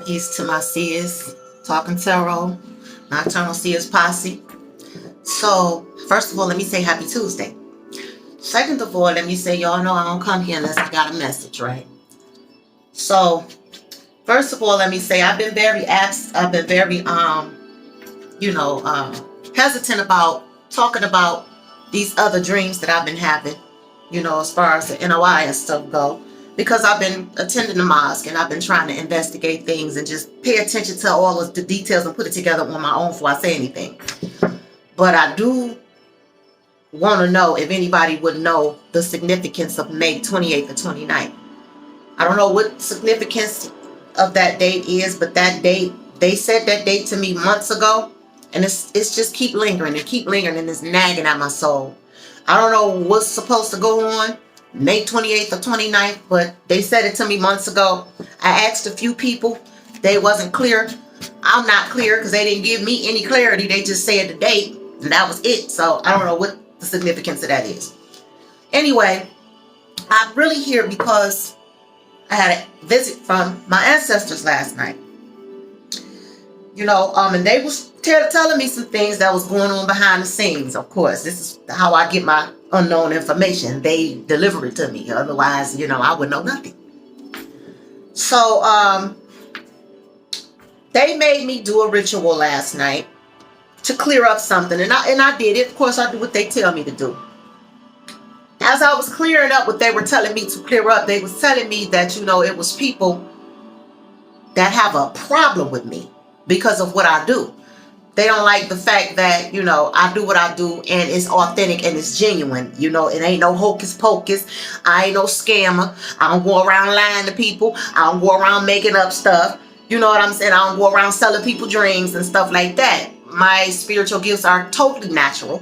Peace to my seers, talking tarot, nocturnal seers posse. So, first of all, let me say happy Tuesday. Second of all, let me say y'all know I don't come here unless I got a message, right? So, first of all, let me say I've been very hesitant about talking about these other dreams that I've been having, as far as the NOI and stuff go. Because I've been attending the mosque and I've been trying to investigate things and just pay attention to all of the details and put it together on my own before I say anything. But I do want to know if anybody would know the significance of May 28th or 29th. I don't know what significance of that date is, but that date, they said that date to me months ago, and it's just keep lingering and it's nagging at my soul. I don't know what's supposed to go on May 28th or 29th, but they said it to me months ago. I asked a few people. They wasn't clear. I'm not clear because they didn't give me any clarity. They just said the date, and that was it. So I don't know what the significance of that is. Anyway, I'm really here because I had a visit from my ancestors last night. And they was telling me some things that was going on behind the scenes. Of course, this is how I get my unknown information. They deliver it to me. Otherwise, I would know nothing. So, they made me do a ritual last night to clear up something, and I did it. Of course, I do what they tell me to do. As I was clearing up what they were telling me to clear up, they was telling me that it was people that have a problem with me because of what I do. They don't like the fact that, I do what I do and it's authentic and it's genuine. It ain't no hocus pocus. I ain't no scammer. I don't go around lying to people. I don't go around making up stuff. You know what I'm saying? I don't go around selling people dreams and stuff like that. My spiritual gifts are totally natural.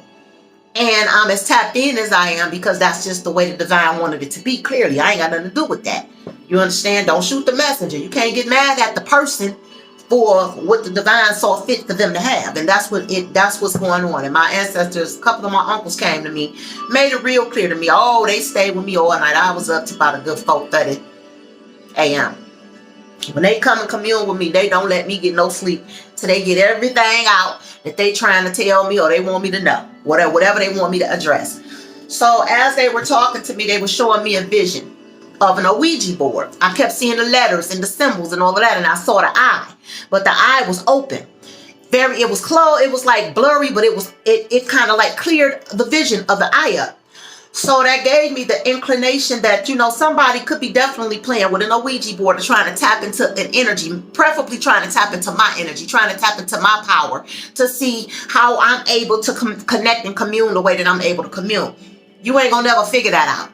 And I'm as tapped in as I am because that's just the way the divine wanted it to be. Clearly, I ain't got nothing to do with that. You understand? Don't shoot the messenger. You can't get mad at the person for what the divine saw fit for them to have. And that's what's going on. And my ancestors, a couple of my uncles came to me, made it real clear to me. Oh, they stayed with me all night. I was up to about a good 4:30 a.m. When they come and commune with me, they don't let me get no sleep till they get everything out that they trying to tell me or they want me to know. Whatever they want me to address. So as they were talking to me, they were showing me a vision of an Ouija board. I kept seeing the letters and the symbols and all of that, and I saw the eye. But the eye was open. It was closed. It was like blurry, but it kind of like cleared the vision of the eye up. So that gave me the inclination that, somebody could be definitely playing with an Ouija board or trying to tap into an energy, preferably trying to tap into my energy, trying to tap into my power to see how I'm able to connect and commune the way that I'm able to commune. You ain't gonna never figure that out.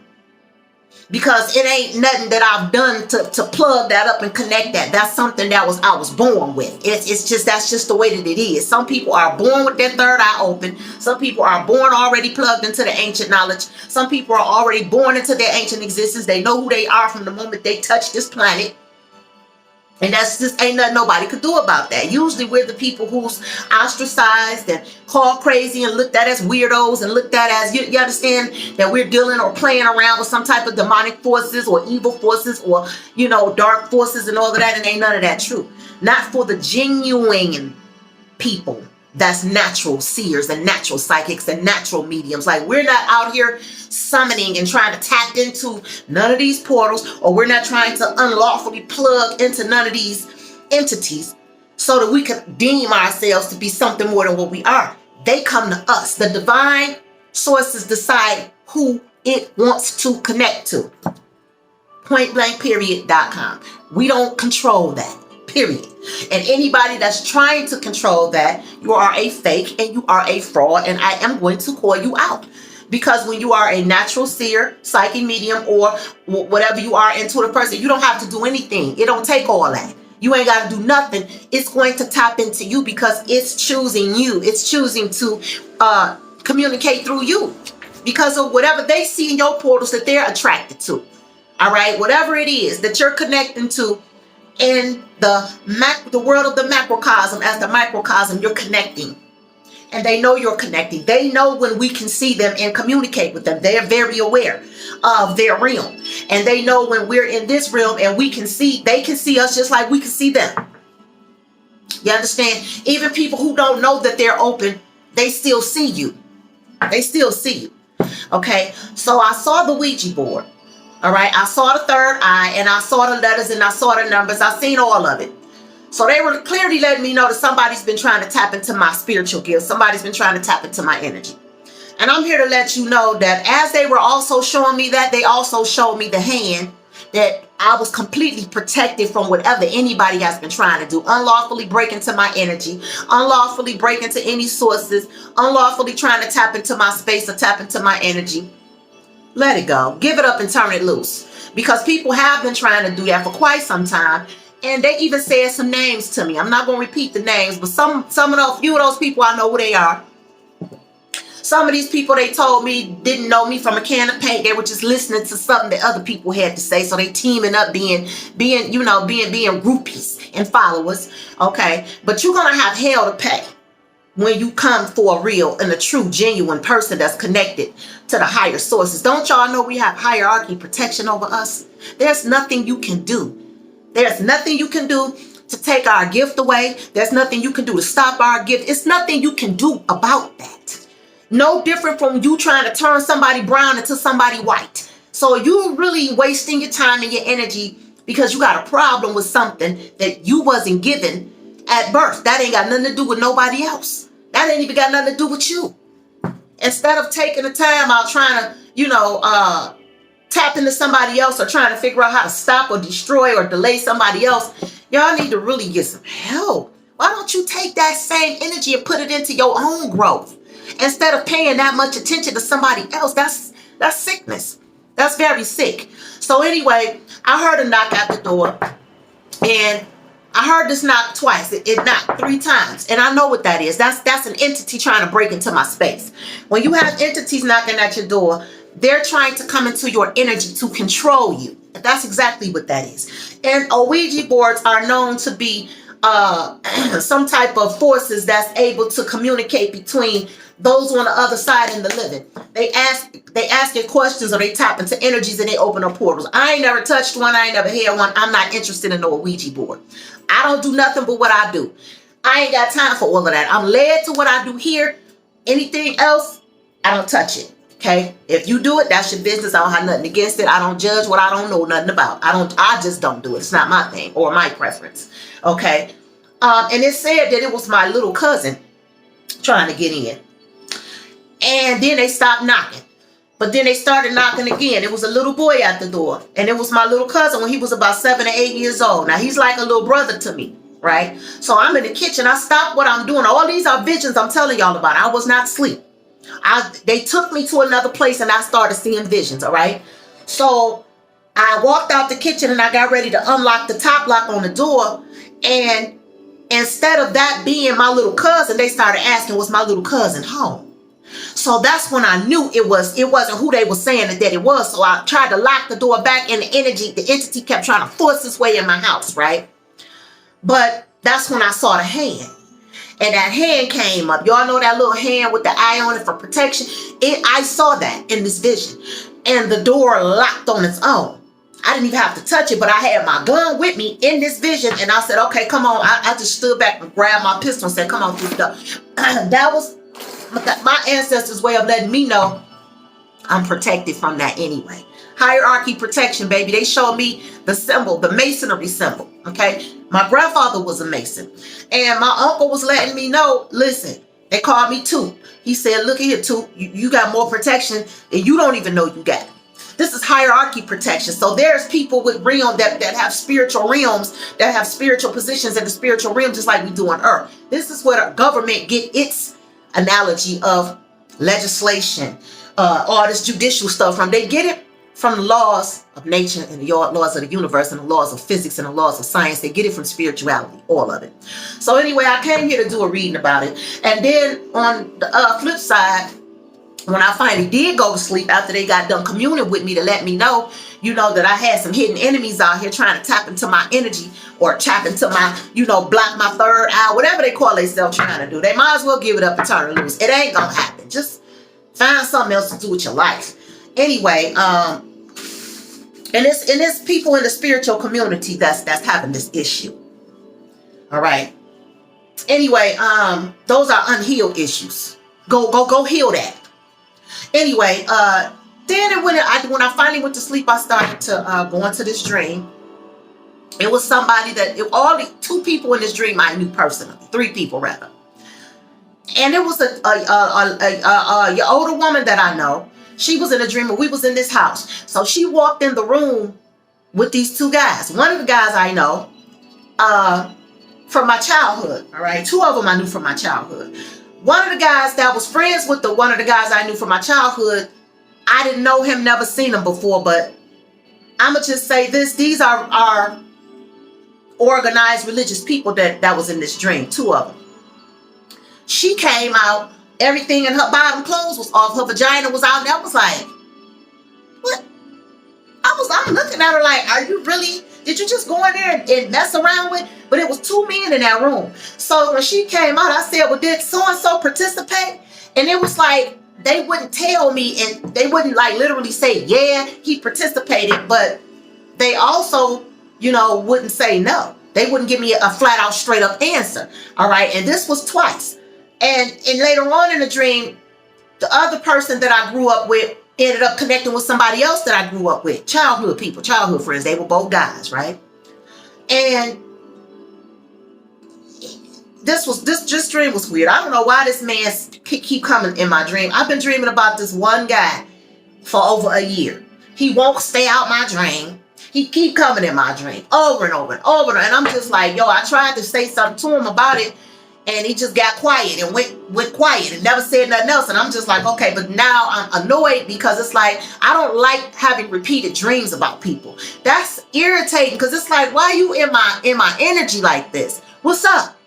Because it ain't nothing that I've done to plug that up and connect that. That's something that I was born with. That's just the way that it is. Some people are born with their third eye open. Some people are born already plugged into the ancient knowledge. Some people are already born into their ancient existence. They know who they are from the moment they touch this planet. And that's just ain't nothing nobody could do about that. Usually we're the people who's ostracized and called crazy and looked at as weirdos and looked at as, you understand, that we're dealing or playing around with some type of demonic forces or evil forces or, dark forces and all of that. And ain't none of that true. Not for the genuine people. That's natural seers and natural psychics and natural mediums. Like, we're not out here summoning and trying to tap into none of these portals, or we're not trying to unlawfully plug into none of these entities so that we can deem ourselves to be something more than what we are. They come to us. The divine sources decide who it wants to connect to. Pointblankperiod.com. We don't control that. Period. And anybody that's trying to control that, you are a fake and you are a fraud, and I am going to call you out. Because when you are a natural seer, psychic medium, or whatever you are, intuitive person, you don't have to do anything. It don't take all that. You ain't got to do nothing. It's going to tap into you because it's choosing you. It's choosing to communicate through you because of whatever they see in your portals that they're attracted to. All right? Whatever it is that you're connecting to, in the world of the macrocosm, as the microcosm, you're connecting. And they know you're connecting. They know when we can see them and communicate with them. They are very aware of their realm. And they know when we're in this realm and we can see, they can see us just like we can see them. You understand? Even people who don't know that they're open, they still see you. They still see you. Okay? So I saw the Ouija board. All right? I saw the third eye, and I saw the letters, and I saw the numbers. I seen all of it. So they were clearly letting me know that somebody's been trying to tap into my spiritual gifts. Somebody's been trying to tap into my energy. And I'm here to let you know that as they were also showing me that, they also showed me the hand that I was completely protected from whatever anybody has been trying to do. Unlawfully break into my energy, unlawfully break into any sources, unlawfully trying to tap into my space or tap into my energy. Let it go. Give it up and turn it loose. Because people have been trying to do that for quite some time. And they even said some names to me. I'm not going to repeat the names, but some of those, few of those people, I know who they are. Some of these people, they told me, didn't know me from a can of paint. They were just listening to something that other people had to say. So they teaming up, being groupies and followers. Okay. But you're going to have hell to pay when you come for a real and a true, genuine person that's connected to the higher sources. Don't y'all know we have hierarchy protection over us? There's nothing you can do. There's nothing you can do to take our gift away. There's nothing you can do to stop our gift. It's nothing you can do about that. No different from you trying to turn somebody brown into somebody white. So you're really wasting your time and your energy because you got a problem with something that you wasn't given at birth. That ain't got nothing to do with nobody else. That ain't even got nothing to do with you. Instead of taking the time out trying to, tap into somebody else or trying to figure out how to stop or destroy or delay somebody else, y'all need to really get some help. Why don't you take that same energy and put it into your own growth instead of paying that much attention to somebody else? That's sickness. That's very sick. So anyway, I heard a knock at the door, and I heard this knock twice. It knocked 3 times, and I know what that is. That's an entity trying to break into my space. When you have entities knocking at your door, they're trying to come into your energy to control you. That's exactly what that is. And Ouija boards are known to be some type of forces that's able to communicate between those on the other side and the living. They ask you questions, or they tap into energies and they open up portals. I ain't never touched one. I ain't never had one. I'm not interested in no Ouija board. I don't do nothing but what I do. I ain't got time for all of that. I'm led to what I do here. Anything else, I don't touch it. Okay, if you do it, that's your business. I don't have nothing against it. I don't judge what I don't know nothing about. I just don't do it. It's not my thing or my preference. Okay. And it said that it was my little cousin trying to get in. And then they stopped knocking. But then they started knocking again. It was a little boy at the door. And it was my little cousin when he was about 7 or 8 years old. Now he's like a little brother to me, right? So I'm in the kitchen. I stopped what I'm doing. All these are visions I'm telling y'all about. I was not asleep. They took me to another place and I started seeing visions, all right? So I walked out the kitchen and I got ready to unlock the top lock on the door. And instead of that being my little cousin, they started asking, was my little cousin home? So that's when I knew it wasn't who they were saying that it was. So I tried to lock the door back, and the entity kept trying to force its way in my house, right? But that's when I saw the hand. And that hand came up. Y'all know that little hand with the eye on it for protection? I saw that in this vision. And the door locked on its own. I didn't even have to touch it, but I had my gun with me in this vision. And I said, okay, come on. I just stood back and grabbed my pistol and said, come on through the door. That was my ancestors' way of letting me know I'm protected from that anyway. Hierarchy protection, baby. They showed me the symbol, the masonry symbol. Okay. My grandfather was a mason. And my uncle was letting me know, listen, they called me Toot. He said, look here, Toot, you got more protection and you don't even know you got it. This is hierarchy protection. So there's people with realm that have spiritual realms, that have spiritual positions in the spiritual realm, just like we do on earth. This is where the government get its analogy of legislation, all this judicial stuff from. They get it from the laws of nature and the laws of the universe and the laws of physics and the laws of science. They get it from spirituality, all of it. So anyway, I came here to do a reading about it. And then on the flip side, when I finally did go to sleep after they got done communing with me to let me know, that I had some hidden enemies out here trying to tap into my energy or tap into my, block my third eye, whatever they call themselves trying to do. They might as well give it up and turn it loose. It ain't gonna happen. Just find something else to do with your life. Anyway, and it's people in the spiritual community that's having this issue. All right. Anyway, those are unhealed issues. Go heal that. Anyway, then when I finally went to sleep, I started to go into this dream. It was somebody all the 2 people in this dream I knew personally, 3 people rather. And it was a older woman that I know. She was in a dream, and we was in this house. So she walked in the room with these 2 guys. One of the guys I know from my childhood. All right, 2 of them I knew from my childhood. One of the guys that was friends with one of the guys I knew from my childhood, I didn't know him, never seen him before, but I'ma just say this: these are organized religious people that was in this dream. 2 of them. She came out, everything in her bottom clothes was off, her vagina was out, and I was like, what? I'm looking at her like, are you really, did you just go in there and mess around with? But it was 2 men in that room. So when she came out, I said, well, did so-and-so participate? And it was like, they wouldn't tell me, and they wouldn't like literally say, yeah, he participated, but they also, wouldn't say no. They wouldn't give me a flat out straight up answer. All right. And this was twice. And later on in the dream, the other person that I grew up with ended up connecting with somebody else that I grew up with. Childhood people, childhood friends. They were both guys, right? And this dream was weird. I don't know why this man keep coming in my dream. I've been dreaming about this one guy for over a year. He won't stay out my dream. He keep coming in my dream over and over and over. And I'm just like, yo, I tried to say something to him about it, and he just got quiet and went quiet and never said nothing else. And I'm just like, okay, but now I'm annoyed because it's like, I don't like having repeated dreams about people. That's irritating because it's like, why are you in my energy like this? What's up?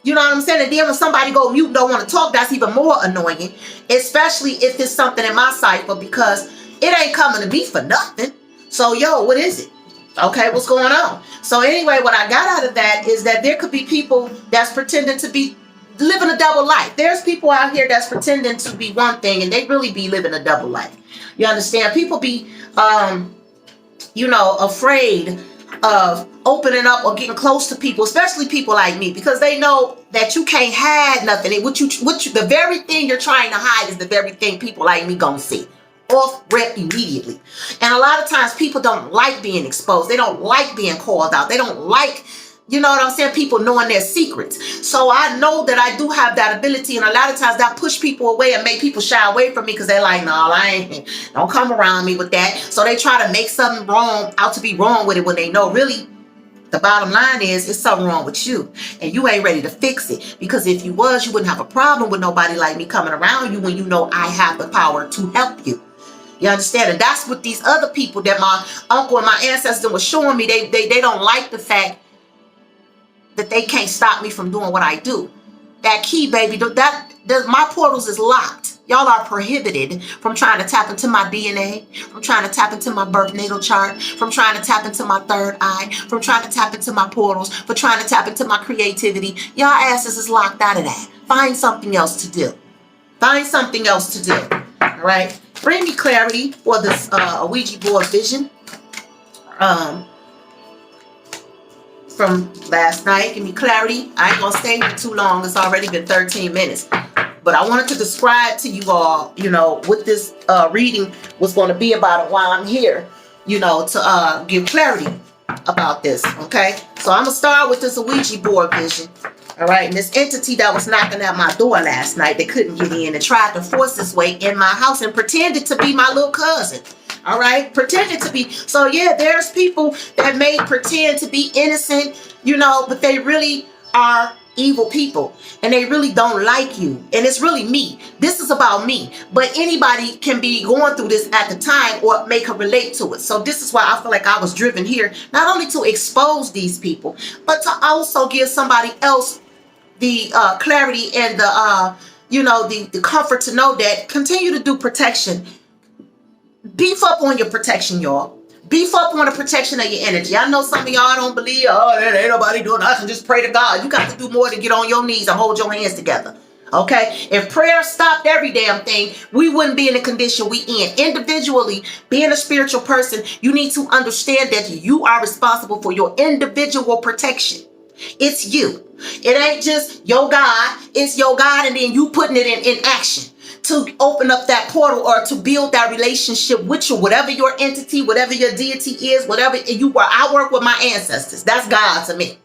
You know what I'm saying? And then when somebody go mute and don't want to talk, that's even more annoying, especially if it's something in my cipher, because it ain't coming to me for nothing. So, yo, what is it? Okay, what's going on? So anyway, what I got out of that is that there could be people that's pretending to be living a double life. There's people out here that's pretending to be one thing, and they really be living a double life. You understand? People be, afraid of opening up or getting close to people, especially people like me, because they know that you can't hide nothing. The very thing you're trying to hide is the very thing people like me gonna see. Off rip immediately. And a lot of times people don't like being exposed. They don't like being called out. They don't like, you know what I'm saying, people knowing their secrets. So I know that I do have that ability, and a lot of times that push people away and make people shy away from me because they're like, no, don't come around me with that. So they try to make something wrong out to be wrong with it when they know really the bottom line is it's something wrong with you, and you ain't ready to fix it. Because if you was, you wouldn't have a problem with nobody like me coming around you when you know I have the power to help you. You understand? And that's what these other people that my uncle and my ancestors were showing me. They don't like the fact that they can't stop me from doing what I do. That key, baby, my portals is locked. Y'all are prohibited from trying to tap into my DNA, from trying to tap into my birth natal chart, from trying to tap into my third eye, from trying to tap into my portals, for trying to tap into my creativity. Y'all asses is locked out of that. Find something else to do. Find something else to do. All right? Bring me clarity for this Ouija board vision from last night. Give me clarity. I ain't gonna stay here too long. It's already been 13 minutes. But I wanted to describe to you all, what this reading was going to be about and why I'm here, to give clarity about this. Okay? So I'm going to start with this Ouija board vision. All right, and this entity that was knocking at my door last night, they couldn't get in and tried to force its way in my house and pretended to be my little cousin. All right, pretended to be. So yeah, there's people that may pretend to be innocent, but they really are evil people, and they really don't like you. And it's really me. This is about me. But anybody can be going through this at the time or make her relate to it. So this is why I feel like I was driven here, not only to expose these people, but to also give somebody else the clarity and the comfort to know that. Continue to do protection. Beef up on your protection, y'all. Beef up on the protection of your energy. I know some of y'all don't believe, ain't nobody doing nothing, just pray to God. You got to do more than get on your knees and hold your hands together. Okay? If prayer stopped every damn thing, we wouldn't be in the condition we in. Individually, being a spiritual person, you need to understand that you are responsible for your individual protection. It's you. It ain't just your God. It's your God, and then you putting it in action to open up that portal or to build that relationship with you, whatever your entity, whatever your deity is, whatever you are. I work with my ancestors. That's God to me.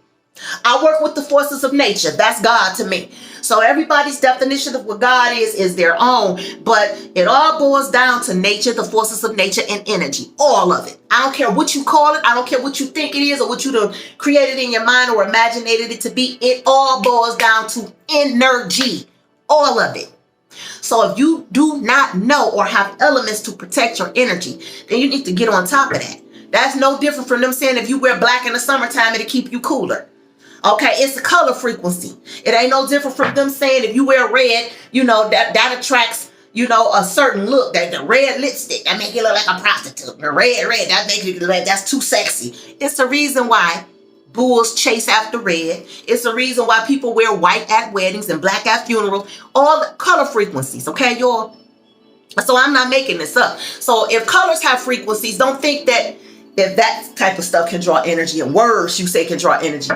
I work with the forces of nature. That's God to me. So everybody's definition of what God is their own, but it all boils down to nature, the forces of nature, and energy. All of it. I don't care what you call it. I don't care what you think it is or what you done created in your mind or imagined it to be. It all boils down to energy. All of it. So if you do not know or have elements to protect your energy, then you need to get on top of that. That's no different from them saying if you wear black in the summertime, it'll keep you cooler. Okay, it's a color frequency. It ain't no different from them saying if you wear red, that attracts, a certain look. That the red lipstick, that make you look like a prostitute. The red, that make you look like that's too sexy. It's the reason why bulls chase after red. It's the reason why people wear white at weddings and black at funerals. All the color frequencies, okay, y'all? So I'm not making this up. So if colors have frequencies, don't think that type of stuff can draw energy, and words you say can draw energy.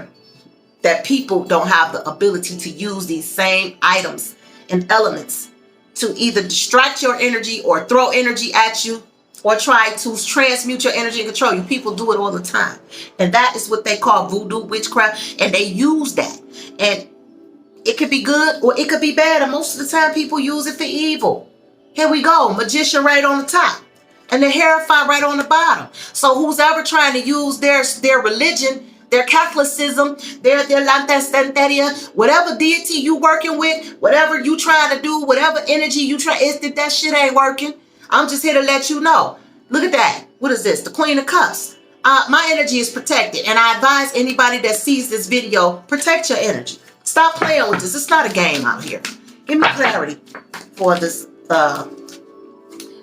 That people don't have the ability to use these same items and elements to either distract your energy or throw energy at you or try to transmute your energy and control you. People do it all the time. And that is what they call voodoo, witchcraft. And they use that. And it could be good or it could be bad. And most of the time people use it for evil. Here we go. Magician right on the top. And the Hierophant right on the bottom. So who's ever trying to use their religion, their Catholicism, their Lantestanteria, whatever deity you working with, whatever you trying to do, whatever energy you try, that shit ain't working. I'm just here to let you know. Look at that. What is this? The Queen of Cups. My energy is protected. And I advise anybody that sees this video, protect your energy. Stop playing with this. It's not a game out here. Give me clarity for this.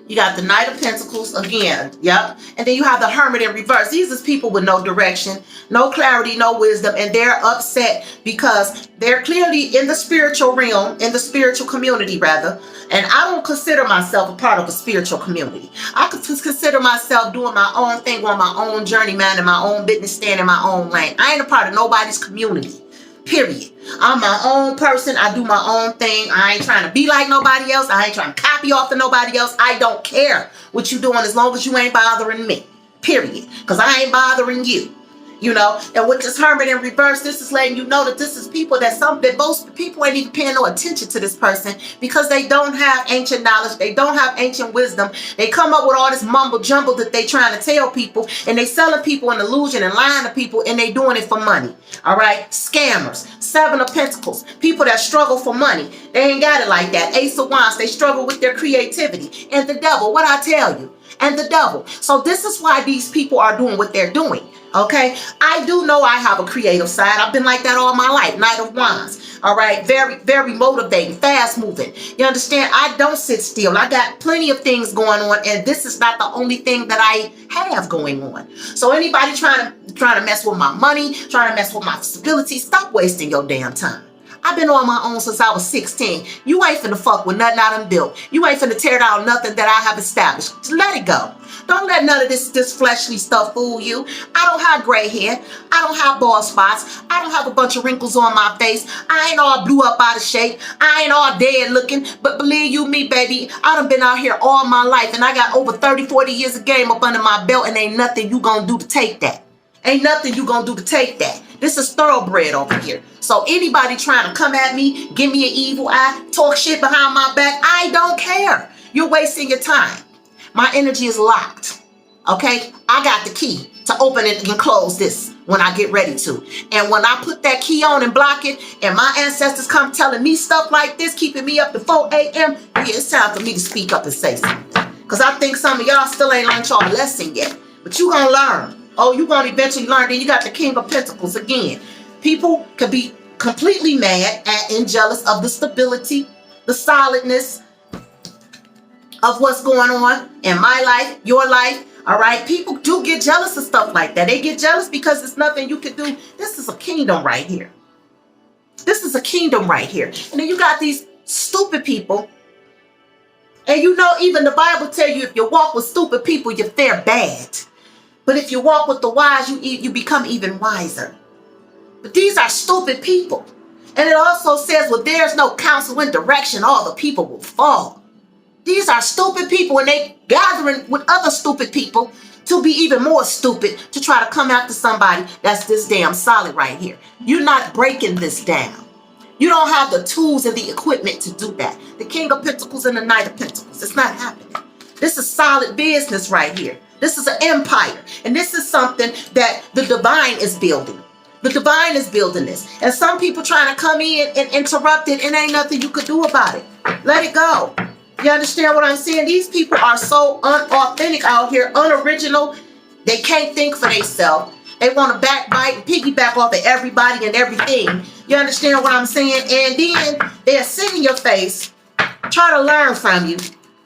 You got the Knight of Pentacles again. Yep. And then you have the Hermit in reverse. These is people with no direction, no clarity, no wisdom. And they're upset because they're clearly in the spiritual realm, in the spiritual community rather. And I don't consider myself a part of a spiritual community. I could consider myself doing my own thing, on my own journey, minding my own business, staying in my own lane. I ain't a part of nobody's community. Period. I'm my own person. I do my own thing. I ain't trying to be like nobody else. I ain't trying to copy off of nobody else. I don't care what you doing as long as you ain't bothering me. Period. Because I ain't bothering you. And with this Hermit in reverse, this is letting you know that this is people that most people ain't even paying no attention to this person because they don't have ancient knowledge. They don't have ancient wisdom. They come up with all this mumble jumble that they trying to tell people, and they selling people an illusion and lying to people, and they doing it for money. All right? Scammers. Seven of Pentacles. People that struggle for money. They ain't got it like that. Ace of Wands. They struggle with their creativity. And the Devil. What I tell you? And the Devil. So this is why these people are doing what they're doing. Okay, I do know I have a creative side. I've been like that all my life. Knight of Wands. All right, very, very motivating, fast moving. You understand? I don't sit still. I got plenty of things going on, and this is not the only thing that I have going on. So anybody trying to mess with my money, trying to mess with my stability, stop wasting your damn time. I've been on my own since I was 16. You ain't finna fuck with nothing I done built. You ain't finna tear down nothing that I have established. Just let it go. Don't let none of this fleshly stuff fool you. I don't have gray hair. I don't have bald spots. I don't have a bunch of wrinkles on my face. I ain't all blew up out of shape. I ain't all dead looking. But believe you me, baby, I done been out here all my life, and I got over 30, 40 years of game up under my belt, and ain't nothing you gonna do to take that. Ain't nothing you gonna do to take that. This is thoroughbred over here. So anybody trying to come at me, give me an evil eye, talk shit behind my back, I don't care. You're wasting your time. My energy is locked. Okay? I got the key to open it and close this when I get ready to. And when I put that key on and block it, and my ancestors come telling me stuff like this, keeping me up to 4 a.m., yeah, it's time for me to speak up and say something. Because I think some of y'all still ain't learned y'all lesson yet. But you gonna learn. Oh, you gonna eventually learn. Then you got the King of Pentacles again. People could be completely mad at and jealous of the stability, the solidness of what's going on in my life, your life. All right, people do get jealous of stuff like that. They get jealous because it's nothing you can do. This is a kingdom right here. This is a kingdom right here. And then you got these stupid people. And you know, even the Bible tell you if you walk with stupid people, you fare bad. But if you walk with the wise, you become even wiser. But these are stupid people. And it also says, well, there's no counsel and direction, all the people will fall. These are stupid people, and they gathering with other stupid people to be even more stupid, to try to come after somebody that's this damn solid right here. You're not breaking this down. You don't have the tools and the equipment to do that. The King of Pentacles and the Knight of Pentacles. It's not happening. This is solid business right here. This is an empire. And this is something that the divine is building. The divine is building this. And some people trying to come in and interrupt it, and ain't nothing you could do about it. Let it go. You understand what I'm saying? These people are so unauthentic out here, unoriginal. They can't think for themselves. They want to backbite and piggyback off of everybody and everything. You understand what I'm saying? And then they'll sit in your face, try to learn from you,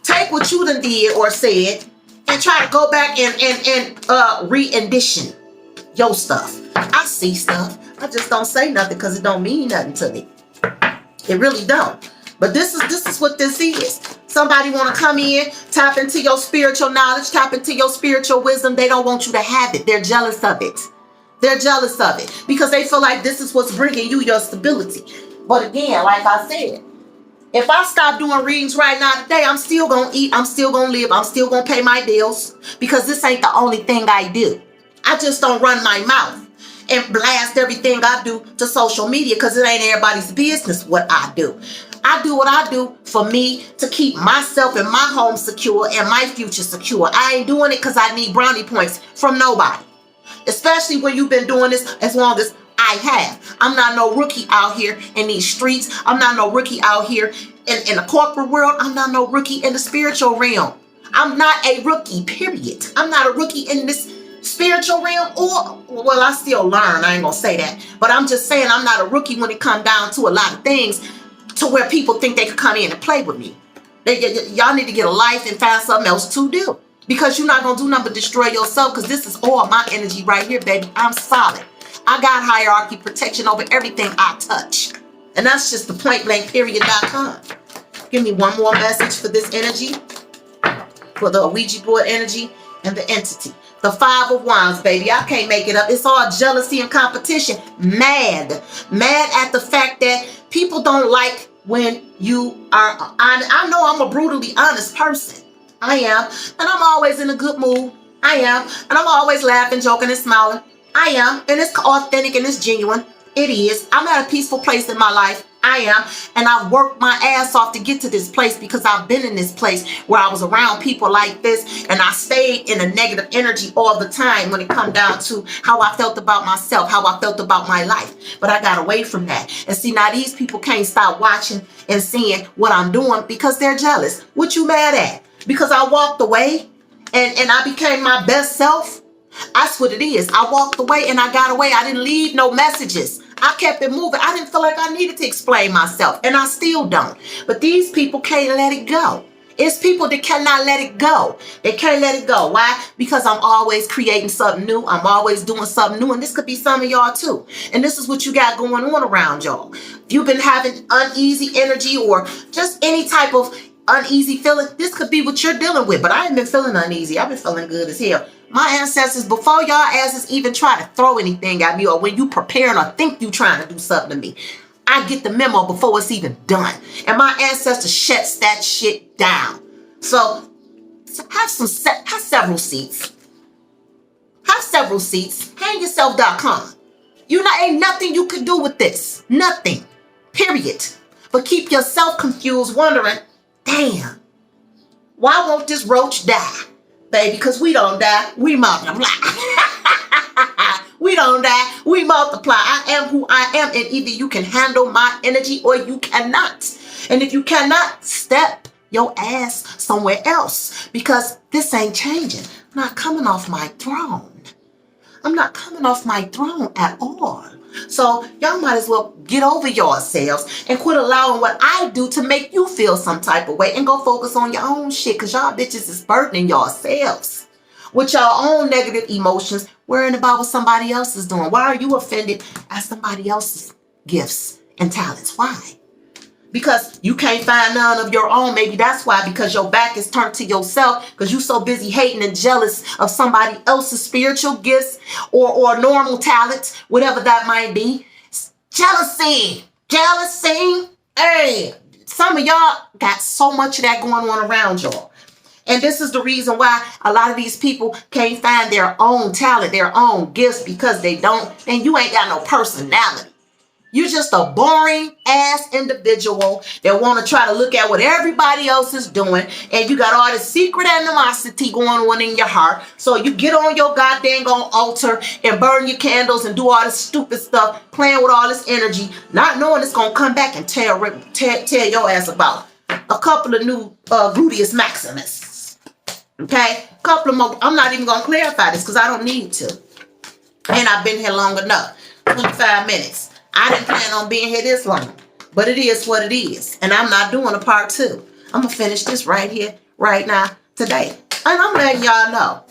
take what you done did or said, and try to go back and re-edition your stuff. I see stuff. I just don't say nothing because it don't mean nothing to me. It really don't. But this is what this is. Somebody want to come in, tap into your spiritual knowledge, tap into your spiritual wisdom. They don't want you to have it. They're jealous of it. They're jealous of it because they feel like this is what's bringing you your stability. But again, like I said, if I stop doing readings right now today, I'm still going to eat. I'm still going to live. I'm still going to pay my bills because this ain't the only thing I do. I just don't run my mouth and blast everything I do to social media because it ain't everybody's business what I do. I do what I do for me to keep myself and my home secure and my future secure. I ain't doing it because I need brownie points from nobody. Especially when you've been doing this as long as I have. I'm not no rookie out here in these streets. I'm not no rookie out here in the corporate world. I'm not no rookie in the spiritual realm. I'm not a rookie, period. I'm not a rookie in this spiritual realm, or, well, I still learn. I ain't gonna say that. But I'm just saying I'm not a rookie when it comes down to a lot of things to where people think they could come in and play with me. Y'all need to get a life and find something else to do. Because you're not going to do nothing but destroy yourself, because this is all my energy right here, baby. I'm solid. I got hierarchy protection over everything I touch. And that's just the pointblankperiod.com. Give me one more message for this energy, for the Ouija board energy and the entity. The Five of Wands, baby. I can't make it up. It's all jealousy and competition. Mad. Mad at the fact that people don't like when you are honest. I know I'm a brutally honest person. I am. And I'm always in a good mood. I am. And I'm always laughing, joking, and smiling. I am. And it's authentic and it's genuine. It is. I'm at a peaceful place in my life. I am. And I've worked my ass off to get to this place because I've been in this place where I was around people like this, and I stayed in a negative energy all the time when it come down to how I felt about myself, how I felt about my life. But I got away from that. And see, now these people can't stop watching and seeing what I'm doing because they're jealous. What you mad at? Because I walked away and I became my best self? That's what it is. I walked away and I got away. I didn't leave no messages. I kept it moving. I didn't feel like I needed to explain myself, and I still don't. But these people can't let it go. It's people that cannot let it go. They can't let it go. Why? Because I'm always creating something new. I'm always doing something new, and this could be some of y'all too. And this is what you got going on around y'all. If you've been having uneasy energy or just any type of uneasy feeling, this could be what you're dealing with. But I ain't been feeling uneasy. I've been feeling good as hell. My ancestors, before y'all asses even try to throw anything at me, or when you preparing or think you trying to do something to me, I get the memo before it's even done. And my ancestors shuts that shit down. So have several seats. Have several seats. Hangyourself.com. Ain't nothing you could do with this. Nothing. Period. But keep yourself confused, wondering, damn, why won't this roach die? Baby, because we don't die, we multiply. We don't die, we multiply. I am who I am, and either you can handle my energy or you cannot. And if you cannot, step your ass somewhere else, because this ain't changing. I'm not coming off my throne. I'm not coming off my throne at all. So y'all might as well get over yourselves and quit allowing what I do to make you feel some type of way and go focus on your own shit, because y'all bitches is burdening yourselves with your own negative emotions, worrying about what somebody else is doing. Why are you offended at somebody else's gifts and talents? Why? Because you can't find none of your own. Maybe that's why, because your back is turned to yourself, because you're so busy hating and jealous of somebody else's spiritual gifts or normal talents, whatever that might be. Jealousy. Hey, some of y'all got so much of that going on around y'all. And this is the reason why a lot of these people can't find their own talent, their own gifts, because they don't. And you ain't got no personality. You're just a boring ass individual that want to try to look at what everybody else is doing, and you got all this secret animosity going on in your heart. So you get on your goddamn altar and burn your candles and do all this stupid stuff, playing with all this energy, not knowing it's gonna come back and tell your ass about a couple of new gluteus maximus. Okay, a couple of more. I'm not even gonna clarify this because I don't need to, and I've been here long enough. 25 minutes. I didn't plan on being here this long, but it is what it is. And I'm not doing a part 2. I'm going to finish this right here, right now, today. And I'm letting y'all know,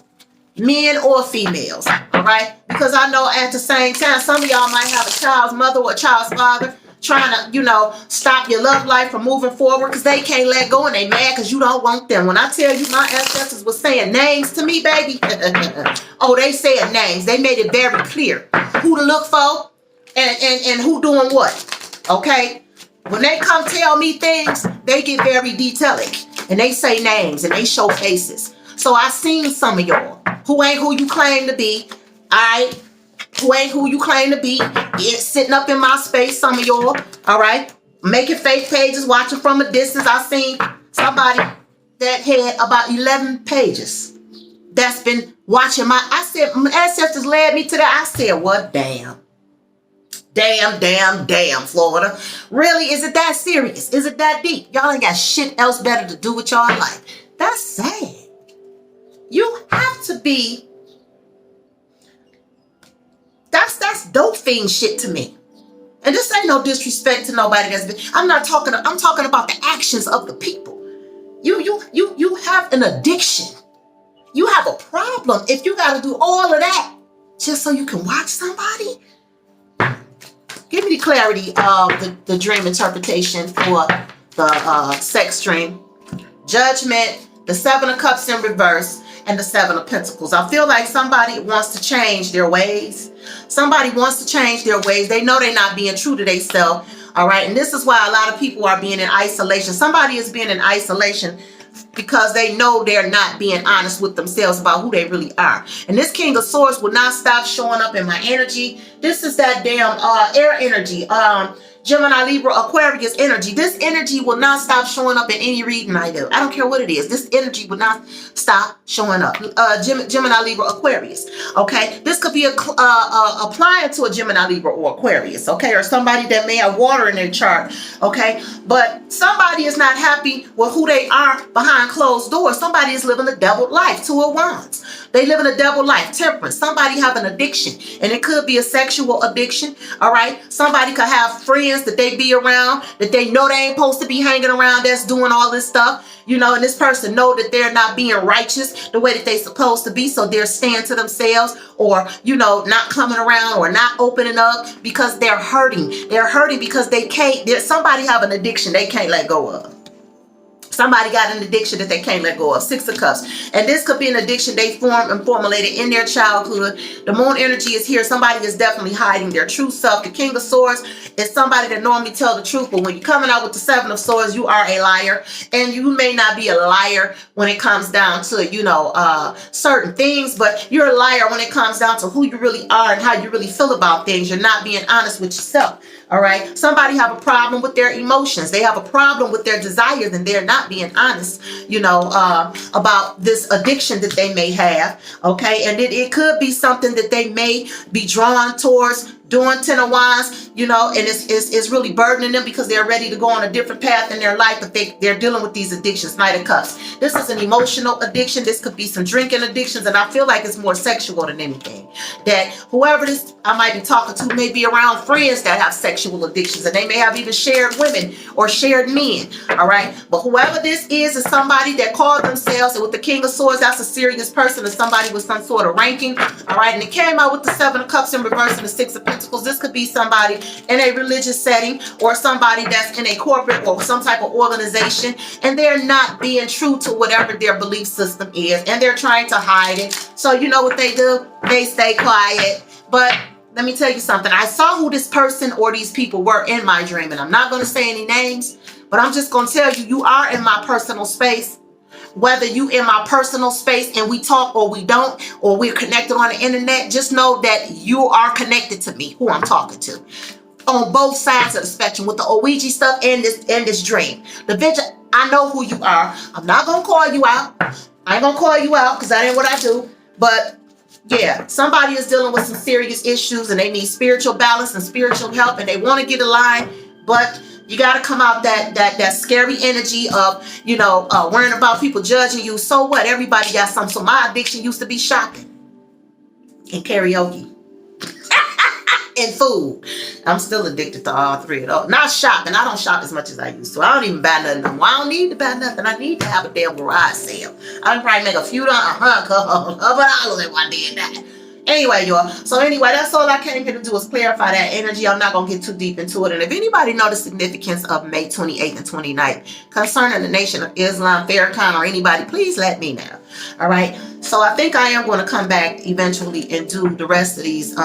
men or females, all right? Because I know at the same time, some of y'all might have a child's mother or a child's father trying to, stop your love life from moving forward because they can't let go and they mad because you don't want them. When I tell you my ancestors was saying names to me, baby, oh, they said names. They made it very clear who to look for. And who doing what, okay? When they come tell me things, they get very detailed. And they say names and they show faces. So I seen some of y'all who ain't who you claim to be. Who ain't who you claim to be. It's sitting up in my space, some of y'all, all right? Making fake pages, watching from a distance. I seen somebody that had about 11 pages that's been watching I said, my ancestors led me to that. I said, what? Damn, Florida. Really? Is it that serious? Is it that deep? Y'all ain't got shit else better to do with y'all life. That's sad. You have to be. That's dope fiend shit to me. And this ain't no disrespect to nobody that's been. I'm talking about the actions of the people. You have an addiction. You have a problem if you got to do all of that just so you can watch somebody. Give me the clarity of the dream interpretation for the sex dream. Judgment, the 7 of Cups in reverse, and the 7 of Pentacles. I feel like somebody wants to change their ways. Somebody wants to change their ways. They know they're not being true to themselves. All right. And this is why a lot of people are being in isolation. Somebody is being in isolation because they know they're not being honest with themselves about who they really are. And this King of Swords will not stop showing up in my energy. This is that damn air energy. Gemini, Libra, Aquarius energy. This energy will not stop showing up in any reading I do. I don't care what it is. This energy will not stop showing up. Gemini, Libra, Aquarius. Okay, this could be applying to a Gemini, Libra, or Aquarius. Okay, or somebody that may have water in their chart. Okay, but somebody is not happy with who they are behind closed doors. Somebody is living a double life. 2 of Wands. They live in a double life. Temperance. Somebody have an addiction, and it could be a sexual addiction. All right, somebody could have friends that they be around that they know they ain't supposed to be hanging around, that's doing all this stuff, and this person know that they're not being righteous the way that they supposed to be, so they're staying to themselves, or not coming around or not opening up because they're hurting because they can't. Somebody have an addiction they can't let go of. Somebody got an addiction that they can't let go of. 6 of Cups. And this could be an addiction they formed and formulated in their childhood. The moon energy is here. Somebody is definitely hiding their true self. The King of Swords is somebody that normally tell the truth. But when you're coming out with the 7 of Swords, you are a liar. And you may not be a liar when it comes down to, certain things. But you're a liar when it comes down to who you really are and how you really feel about things. You're not being honest with yourself. All right. Somebody have a problem with their emotions. They have a problem with their desires, and they're not being honest, about this addiction that they may have. Okay. And it could be something that they may be drawn towards doing Ten of Wands, you know, and it's really burdening them because they're ready to go on a different path in their life, but they're dealing with these addictions. Knight of Cups. This is an emotional addiction. This could be some drinking addictions, and I feel like it's more sexual than anything. That whoever this I might be talking to may be around friends that have sexual addictions, and they may have even shared women or shared men. All right, but whoever this is somebody that called themselves, and with the King of Swords, that's a serious person, or somebody with some sort of ranking. All right, and it came out with the Seven of Cups in reverse and the Six of Pentacles. This could be somebody in a religious setting or somebody that's in a corporate or some type of organization, and they're not being true to whatever their belief system is, and they're trying to hide it. So you know what they do? They stay quiet. But let me tell you something. I saw who this person or these people were in my dream, and I'm not going to say any names, but I'm just going to tell you, you are in my personal space. Whether you in my personal space and we talk or we don't, or we're connected on the internet, just know that you are connected to me, who I'm talking to, on both sides of the spectrum, with the Ouija stuff and this dream. The Vision, I know who you are. I'm not gonna call you out. I ain't gonna call you out because that ain't what I do. But yeah, somebody is dealing with some serious issues and they need spiritual balance and spiritual help, and they want to get aligned, but you got to come out that scary energy of, you know, worrying about people judging you. So what? Everybody got something. So my addiction used to be shopping and karaoke and food. I'm still addicted to all three of those. Not shopping. I don't shop as much as I used to. I don't even buy nothing anymore. I don't need to buy nothing. I need to have a damn garage sale. I can probably make a few $100 if I did that. Anyway, y'all. So anyway, that's all I came here to do is clarify that energy. I'm not going to get too deep into it. And if anybody know the significance of May 28th and 29th concerning the Nation of Islam, Farrakhan, or anybody, please let me know. All right. So I think I am going to come back eventually and do the rest of these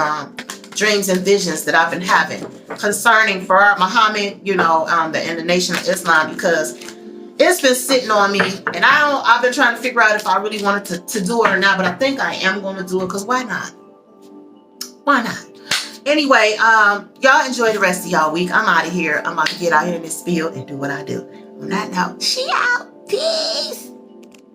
dreams and visions that I've been having concerning Farrakhan, Muhammad, you know, and the Nation of Islam, because it's been sitting on me, and I've been trying to figure out if I really wanted to do it or not, but I think I am going to do it, because why not? Why not? Anyway, y'all enjoy the rest of y'all week. I'm out of here. I'm about to get out here in this field and do what I do. On that note, she out. Peace.